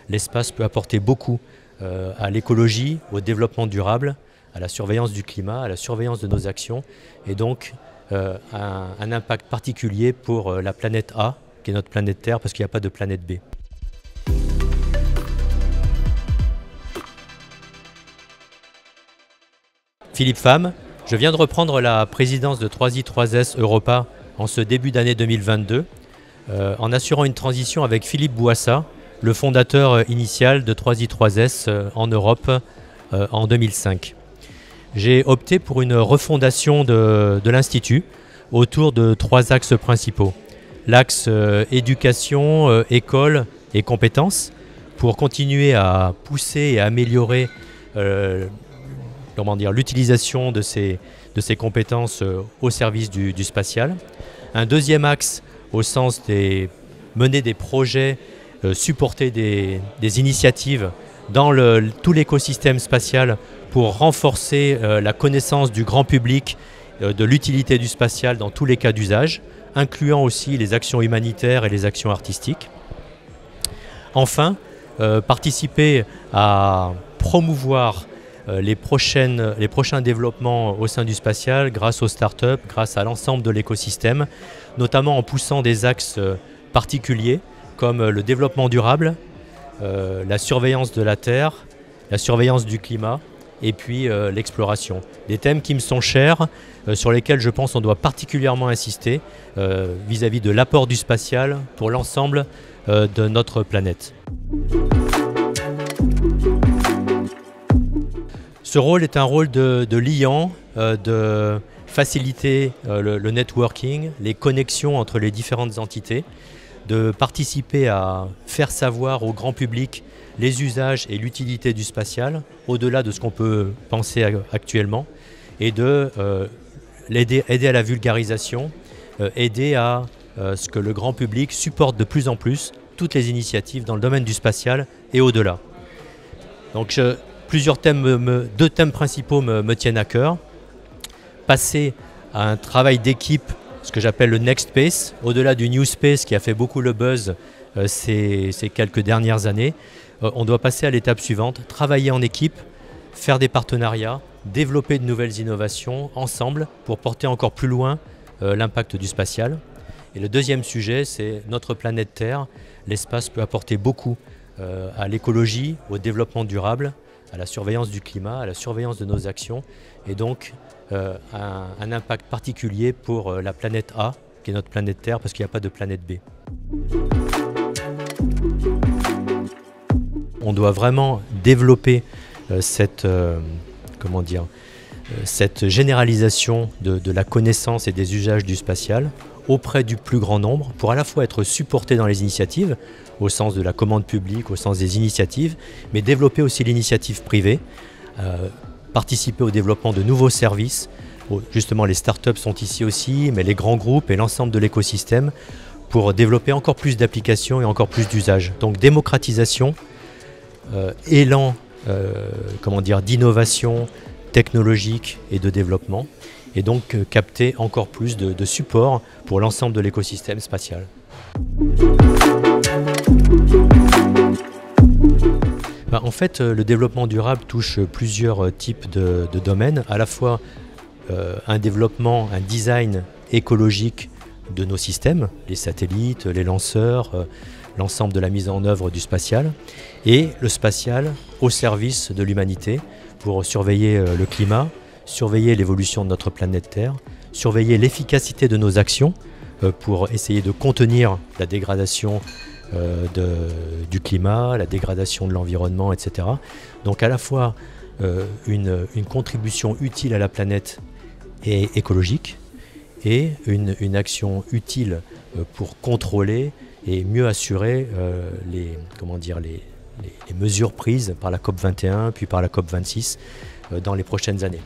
l'espace peut apporter beaucoup à l'écologie, au développement durable, à la surveillance du climat, à la surveillance de nos actions et donc un impact particulier pour la planète A, qui est notre planète Terre, parce qu'il n'y a pas de planète B. Philippe Pham, je viens de reprendre la présidence de 3i3S Europa en ce début d'année 2022, en assurant une transition avec Philippe Boissat, le fondateur initial de 3i3S en Europe en 2005. J'ai opté pour une refondation de l'Institut autour de 3 axes principaux. L'axe éducation, école et compétences, pour continuer à pousser et à améliorer l'utilisation de ces compétences au service du spatial. Un deuxième axe au sens de mener des projets, supporter des initiatives dans tout l'écosystème spatial pour renforcer la connaissance du grand public de l'utilité du spatial dans tous les cas d'usage, incluant aussi les actions humanitaires et les actions artistiques. Enfin, participer à promouvoir les prochains développements au sein du spatial grâce aux startups, grâce à l'ensemble de l'écosystème, notamment en poussant des axes particuliers comme le développement durable, la surveillance de la Terre, la surveillance du climat et puis l'exploration. Des thèmes qui me sont chers, sur lesquels je pense qu'on doit particulièrement insister vis-à-vis de l'apport du spatial pour l'ensemble de notre planète. Ce rôle est un rôle de liant, de faciliter le networking, les connexions entre les différentes entités, de participer à faire savoir au grand public les usages et l'utilité du spatial, au-delà de ce qu'on peut penser actuellement, et de aider à la vulgarisation, aider à ce que le grand public supporte de plus en plus toutes les initiatives dans le domaine du spatial et au-delà. Donc deux thèmes principaux me tiennent à cœur. Passer à un travail d'équipe, ce que j'appelle le Next Space, au-delà du New Space qui a fait beaucoup le buzz ces quelques dernières années, on doit passer à l'étape suivante, travailler en équipe, faire des partenariats, développer de nouvelles innovations ensemble pour porter encore plus loin l'impact du spatial. Et le deuxième sujet, c'est notre planète Terre. L'espace peut apporter beaucoup à l'écologie, au développement durable, à la surveillance du climat, à la surveillance de nos actions et donc un impact particulier pour la planète A, qui est notre planète Terre, parce qu'il n'y a pas de planète B. On doit vraiment développer cette généralisation de la connaissance et des usages du spatial auprès du plus grand nombre pour à la fois être supporté dans les initiatives, au sens de la commande publique, au sens des initiatives, mais développer aussi l'initiative privée, participer au développement de nouveaux services. Justement, les startups sont ici aussi, mais les grands groupes et l'ensemble de l'écosystème pour développer encore plus d'applications et encore plus d'usages. Donc démocratisation, élan d'innovation technologique et de développement, et donc capter encore plus de support pour l'ensemble de l'écosystème spatial. En fait, le développement durable touche plusieurs types de domaines, à la fois un développement, un design écologique de nos systèmes, les satellites, les lanceurs, l'ensemble de la mise en œuvre du spatial, et le spatial au service de l'humanité pour surveiller le climat, surveiller l'évolution de notre planète Terre, surveiller l'efficacité de nos actions pour essayer de contenir la dégradation du climat, la dégradation de l'environnement, etc. Donc à la fois une contribution utile à la planète et écologique et une action utile pour contrôler et mieux assurer les mesures prises par la COP21 puis par la COP26 dans les prochaines années.